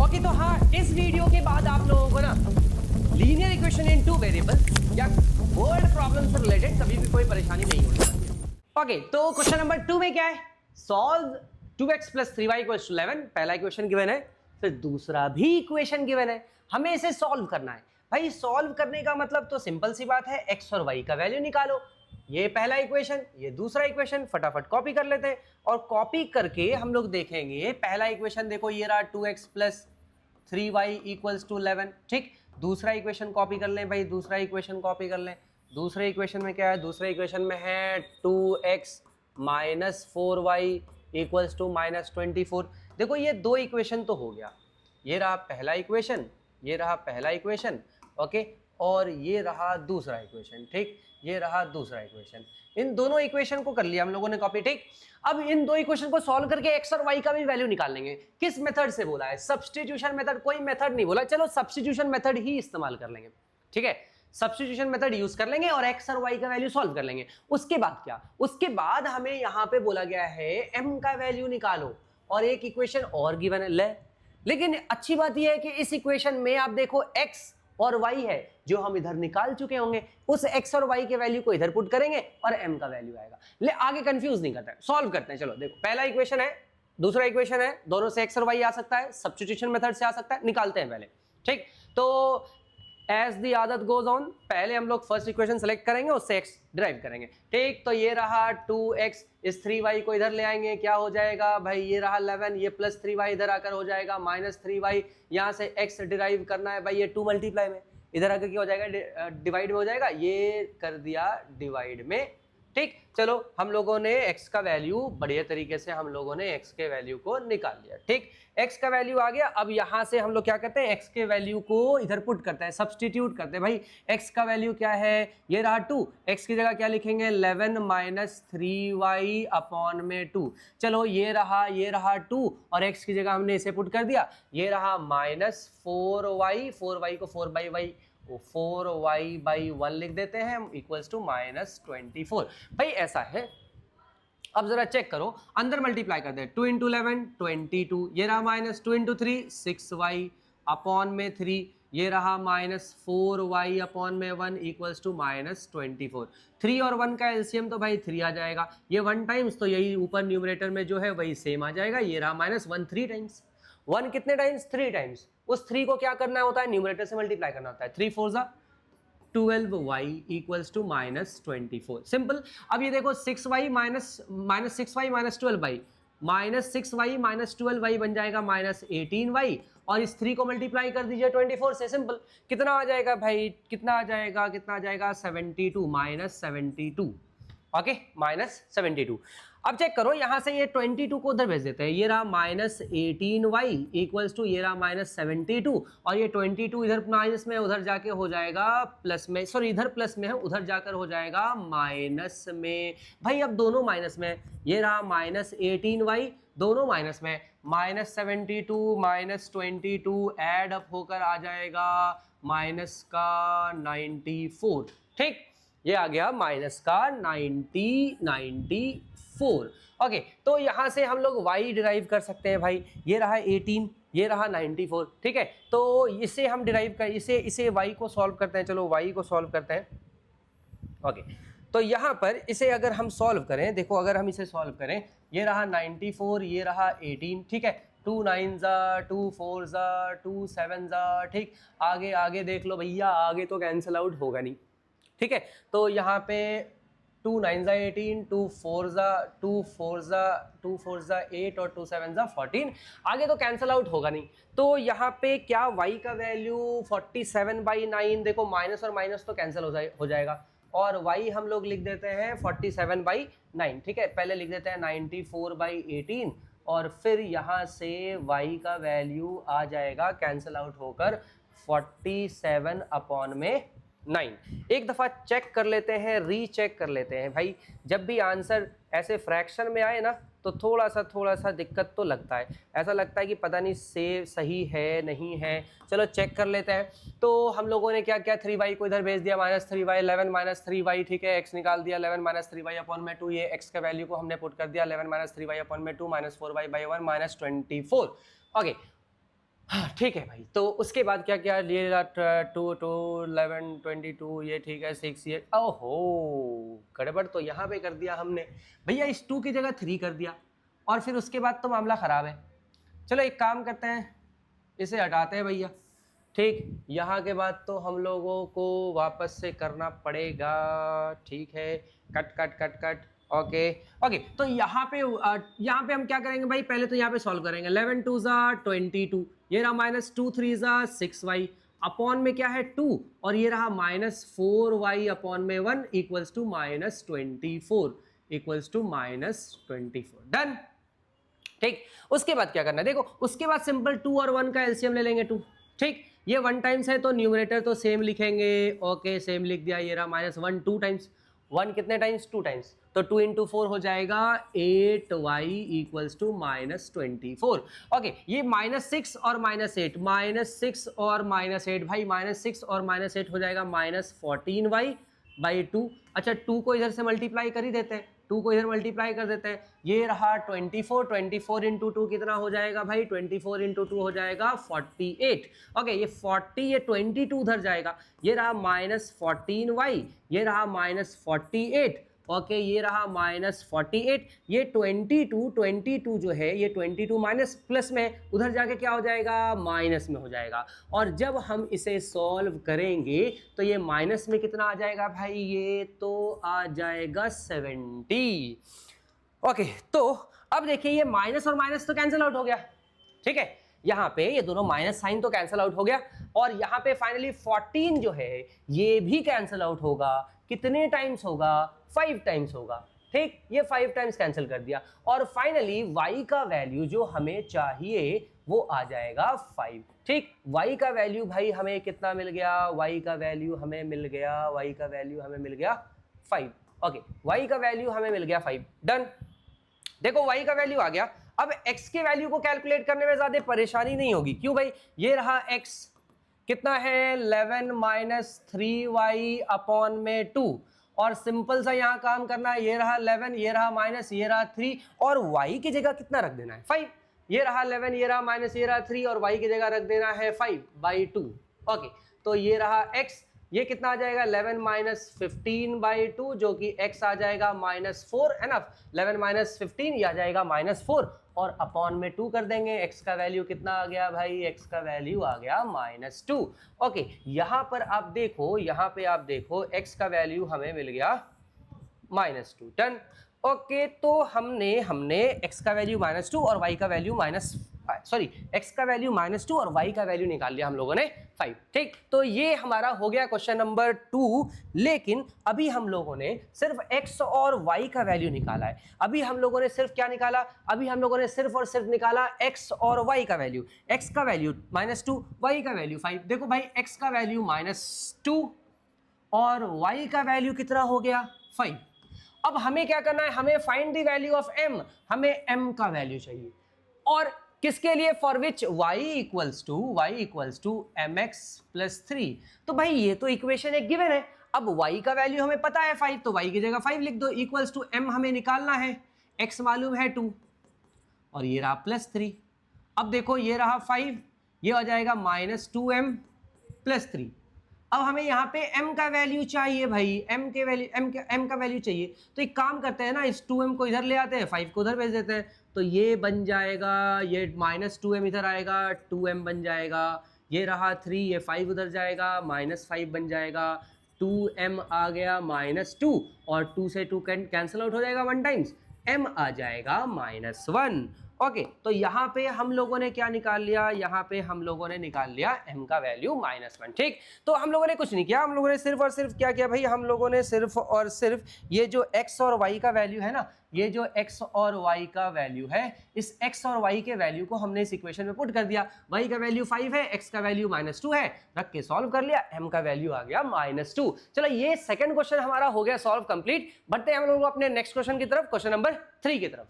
Okay, तो हाँ, इस वीडियो के बाद आप लोगों को ना linear equation in two variable या वर्ड प्रॉब्लम से रिलेटेड कभी भी कोई परेशानी नहीं होनी चाहिए। ओके, तो क्वेश्चन नंबर 2 में क्या है? Solve 2x + 3y = 11। पहला इक्वेशन गिवन है, फिर दूसरा भी इक्वेशन गिवन है, हमें इसे सॉल्व करना है। भाई सॉल्व करने का मतलब तो सिंपल सी बात है, x और y का वैल्यू निकालो। ये पहला इक्वेशन, ये दूसरा इक्वेशन, फटाफट कॉपी कर लेते हैं और कॉपी करके हम लोग देखेंगे। पहला इक्वेशन देखो, ये रहा 2x + 3y = 11। ठीक, दूसरा इक्वेशन कॉपी कर लें भाई, दूसरा इक्वेशन कॉपी कर लें। दूसरे इक्वेशन में क्या है? दूसरे इक्वेशन में है 2x - 4y = -24। देखो ये दो इक्वेशन तो हो गया, ये रहा पहला इक्वेशन, ये रहा पहला इक्वेशन, ओके, और ये रहा दूसरा इक्वेशन। ठीक, ये रहा दूसरा इक्वेशन। इन दोनों इक्वेशन को कर लिया हम लोगों ने कॉपी। ठीक, अब इन दो इक्वेशन को सॉल्व करके x और y का भी वैल्यू निकाल लेंगे। किस मेथड से बोला है? Substitution method. कोई मेथड नहीं बोला, चलो सब्स्टिट्यूशन मेथड ही इस्तेमाल कर लेंगे। ठीक है, सब्स्टिट्यूशन मेथड यूज कर लेंगे और x और y का वैल्यू सॉल्व कर लेंगे। उसके बाद क्या? उसके बाद हमें यहां पे बोला गया है m का वैल्यू निकालो और एक इक्वेशन और गिवन है। ले, लेकिन अच्छी बात यह है कि इस इक्वेशन में आप देखो x और y है जो हम इधर निकाल चुके होंगे, उस x और y के वैल्यू को इधर पुट करेंगे और m का वैल्यू आएगा। ले, आगे कंफ्यूज नहीं करते हैं, सॉल्व करते हैं। चलो देखो, पहला इक्वेशन है, दूसरा इक्वेशन है, दोनों से x और y आ सकता है, सब्स्टिट्यूशन मेथड से आ सकता है, निकालते हैं पहले। ठीक, तो एज दी आदत गोज ऑन, पहले हम लोग फर्स्ट इक्वेशन सेलेक्ट करेंगे, उससे x डिराइव करेंगे। ठीक, तो ये रहा 2x, इस 3y को इधर ले आएंगे, क्या हो जाएगा भाई? ये रहा 11, ये प्लस 3y इधर आकर हो जाएगा -3y। यहाँ से x डिराइव करना है भाई, ये 2 मल्टीप्लाई में, इधर आकर क्या हो जाएगा? डिवाइड में हो जाएगा, ये कर दिया डिवाइड में। ठीक, चलो हम लोगों ने x का वैल्यू बढ़िया तरीके से हम लोगों ने x के वैल्यू को निकाल लिया। ठीक, x का वैल्यू आ गया। अब यहां से हम लोग क्या करते हैं? x के वैल्यू को इधर पुट करते हैं, सब्स्टिट्यूट करते हैं। भाई x का वैल्यू क्या है? ये रहा 2, x की जगह क्या लिखेंगे? 11 - 3y/ 2। चलो ये रहा 2 और x की जगह हमने इसे पुट कर दिया, ये रहा -4y, 4y को 4/y 4y/1 लिख देते हैं, इक्वल्स टू -24। भाई ऐसा है। अब जरा चेक करो, अंदर मल्टीप्लाई कर दे, 2 × 11 22, ये रहा -2 × 3 6y/3, ये रहा -4y/1 इक्वल्स टू -24। 3 और 1 का एलसीएम तो भाई 3 आ जाएगा, ये 1 टाइम्स, तो यही ऊपर न्यूमरेटर में जो है वही सेम आ जाएगा। ये रहा -1 3 टाइम्स, 1 कितने टाइम्स? 3 टाइम्स। उस 3 को क्या करना होता है? न्यूमरेटर से मल्टीप्लाई करना होता है। 3 4 ज़ा 12y इक्वल्स टू -24। सिंपल। अब ये देखो 6y -6y -12y, -6y -12y बन जाएगा -18y, और इस 3 को मल्टीप्लाई कर दीजिए 24 से। सिंपल। कितना आ जाएगा भाई? कितना आ जाएगा? 72 -72। ओके, -72। अब चेक करो, यहां से ये 22 को उधर भेज देते हैं, ये रहा -18y इक्वल्स टू, ये रहा -72, और ये 22 इधर माइनस में, उधर जाके हो जाएगा प्लस में, सॉरी इधर प्लस में है, उधर जाकर हो जाएगा माइनस में। भाई अब दोनों माइनस में, ये रहा -18y, दोनों माइनस में, -72 -22 ऐड अप होकर आ जाएगा -94। ठीक, ये आ गया -94। ओके, तो यहां से हम लोग y डिराइव कर सकते हैं भाई, ये रहा 18, ये रहा 94। ठीक है, तो इसे हम डिराइव कर, इसे y को सॉल्व करते हैं। चलो y को सॉल्व करते हैं। ओके, तो यहां पर इसे अगर हम सॉल्व करें, देखो अगर हम इसे सॉल्व करें, ये रहा 94, ये रहा 18। ठीक है, 2 9 ज़ा 2 4 ज़ा 2 7 ज़ा। ठीक, आगे आगे देख लो भैया, आगे तो कैंसिल आउट होगा नहीं। ठीक है, तो यहाँ पे 2 9 ज़ा 18, 2 4 ज़ा 8 और 2 7 ज़ा 14। आगे तो कैंसिल आउट होगा नहीं, तो यहाँ पे क्या y का वैल्यू 47/9, देखो माइनस और माइनस तो कैंसिल हो जाएगा, और y हम लोग लिख देते हैं 47/9। ठीक है, पहले लिख देते हैं 94/18, और फिर यहाँ से y का वैल्यू आ जाएगा कैंसिल आउट होकर 47/9। एक दफ़ा चेक कर लेते हैं, रीचेक कर लेते हैं भाई। जब भी आंसर ऐसे फ्रैक्शन में आए ना, तो थोड़ा सा दिक्कत तो लगता है, ऐसा लगता है कि पता नहीं से सही है नहीं है। चलो चेक कर लेते हैं। तो हम लोगों ने क्या किया, 3y को इधर भेज दिया, -3y 11 - 3y। ठीक है, x निकाल दिया, 11 - 3y/2, ये x के वैल्यू को हमने पुट कर दिया, 11 - 3y/2 -4y/1 -24। ओके, ठीक है भाई, तो उसके बाद क्या क्या लिए 2 2 11 22 ये ठीक है 6 ये ओहो गड़बड़ तो यहाँ पे कर दिया हमने भैया, इस 2 की जगह 3 कर दिया और फिर उसके बाद तो मामला ख़राब है। चलो एक काम करते हैं, इसे हटाते हैं भैया, ठीक। यहाँ के बाद तो हम लोगों को वापस से करना पड़ेगा, ठीक है, cut cut cut cut okay okay. तो यहाँ पे हम क्या करेंगे भाई, पहले तो यहाँ पे सॉल्व करेंगे। 11 2 ज़ा 22, ये रहा माइनस 2 3 ज़ा 6y अपॉन में क्या है 2 और ये रहा माइनस 4y अपॉन में 1 equals to minus 24 equals to minus 24। Done, ठीक। उसके बाद क्या करना है, देखो उसके बाद सिंपल 2 और 1 का एलसीएम ले लेंगे 2, ठीक। ये 1 टाइम्स है तो न्यूमरेटर तो सेम लिखेंगे, ओके सेम लिख दिया। ये रहा माइनस 1 2 टाइम्स, 1 कितने टाइम्स 2 टाइम्स, तो 2 इंटू 4 हो जाएगा 8y equals to minus 24। Okay, ये माइनस 6 और माइनस 8, माइनस 6 और माइनस 8 भाई, माइनस 6 और माइनस 8 हो जाएगा माइनस 14y बाई 2। अच्छा 2 को इधर से मल्टीप्लाई कर ही देते हैं, 2 को इधर मल्टीप्लाई कर देते हैं। ये रहा 24 इंटू 2 कितना हो जाएगा भाई, 24 इंटू 2 हो जाएगा 48। ओके, ये 40 ये 22 उधर जाएगा, ये रहा माइनस 14y, ये रहा माइनस 48। ओके, ये रहा माइनस 48, ये 22 जो है ये 22 माइनस प्लस में उधर जाके क्या हो जाएगा, माइनस में हो जाएगा। और जब हम इसे सॉल्व करेंगे तो ये माइनस में कितना आ जाएगा भाई, ये तो आ जाएगा 70। ओके, तो अब देखिए ये माइनस और माइनस तो कैंसिल आउट हो गया, ठीक है, यहाँ पे ये दोनों माइनस साइन तो कैंसिल आउट हो गया और यहाँ पे फाइनली 14 जो है ये भी कैंसिल आउट होगा। कितने टाइम्स होगा, 5 टाइम्स होगा, ठीक। ये 5 टाइम्स कैंसिल कर दिया और फाइनली y का वैल्यू जो हमें चाहिए वो आ जाएगा 5, ठीक। y का वैल्यू भाई हमें कितना मिल गया, y का वैल्यू हमें मिल गया, y का वैल्यू हमें मिल गया 5। ओके, y का वैल्यू हमें मिल गया 5। डन, देखो y का वैल्यू आ गया। अब x के वैल्यू को कैलकुलेट करने में ज्यादा परेशानी नहीं होगी, क्यों भाई, ये रहा x कितना है 11 माइनस 3y अपॉन में 2 और सिंपल सा यहाँ काम करना है, ये रहा 11, ये रहा माइनस, ये रहा 3 और y की जगह कितना रख देना है 5। ये रहा 11, ये रहा माइनस, ये रहा 3 और y की जगह रख देना है 5 बाई 2। ओके, तो ये रहा x, ये कितना आ जाएगा 11 माइनस 15 बाई 2 जो कि x आ जाएगा माइनस 4, एनफ 11 माइनस 15 ये आ जाएगा माइनस 4 और अपॉन में 2 कर देंगे। x का वैल्यू कितना आ गया भाई, x का वैल्यू आ गया माइनस 2। ओके, यहाँ पर आप देखो, यहाँ पे आप देखो x का वैल्यू हमें मिल गया माइनस 2। डन, ओके, तो हमने x का वैल्यू माइनस 2 और y का वैल्यू x का वैल्यू माइनस 2 और y का वैल्यू निकाल लिया हम लोगों ने 5, ठीक। तो ये हमारा हो गया क्वेश्चन नंबर 2। लेकिन अभी हम लोगों ने सिर्फ x और y का वैल्यू निकाला है। अभी हम लोगों ने सिर्फ क्या निकाला, अभी हम लोगों ने सिर्फ और सिर्फ निकाला x और y का वैल्यू। x का वैल्यू माइनस 2, y का वैल्यू 5। देखो भाई x का वैल्यू माइनस 2 और y का वैल्यू कितना हो गया 5। अब हमें क्या करना है, हमें find the value of m, हमें m का वैल्यू चाहिए और किसके लिए, for which y equals to mx plus 3। तो भाई ये तो इक्वेशन एक गिवन है। अब y का वैल्यू हमें पता है 5, तो y की जगह 5 लिख दो, इक्वल्स टू m हमें निकालना है, x मालूम है 2 और ये रहा प्लस 3। अब देखो ये रहा 5, ये हो जाएगा माइनस 2m प्लस 3। अब हमें यहाँ पे m का वैल्यू चाहिए भाई, m का वैल्यू चाहिए। तो एक काम करते हैं ना, इस 2m को इधर ले आते हैं, 5 को उधर भेज देते हैं, तो ये बन जाएगा, ये माइनस 2m इधर आएगा, 2m बन जाएगा, ये रहा 3, ये 5 उधर जाएगा, माइनस 5 बन जाएगा, 2m आ गया माइनस 2 और 2 से 2 कैंसिल आउट हो जाएगा 1 टाइम्स, m आ जाएगा माइनस 1। ओके, तो यहाँ पे हम लोगों ने क्या निकाल लिया, यहाँ पे हम लोगों ने निकाल लिया m का वैल्यू माइनस 1, ठीक। तो हम लोगों ने कुछ नहीं किया, हम लोगों ने सिर्फ और सिर्फ क्या किया भाई, हम लोगों ने सिर्फ और सिर्फ ये जो x और y का वैल्यू है ना, ये जो x और y का वैल्यू है, इस x और y के वैल्यू को हमने इस इक्वेशन में पुट कर दिया। y का वैल्यू 5 है, x का वैल्यू माइनस 2 है, रख के सॉल्व कर लिया, m का वैल्यू आ गया माइनस 2। चलो ये सेकंड क्वेश्चन हमारा हो गया सॉल्व कंप्लीट। बढ़ते हैं हम लोग अपने नेक्स्ट क्वेश्चन की तरफ, क्वेश्चन नंबर 3 की तरफ।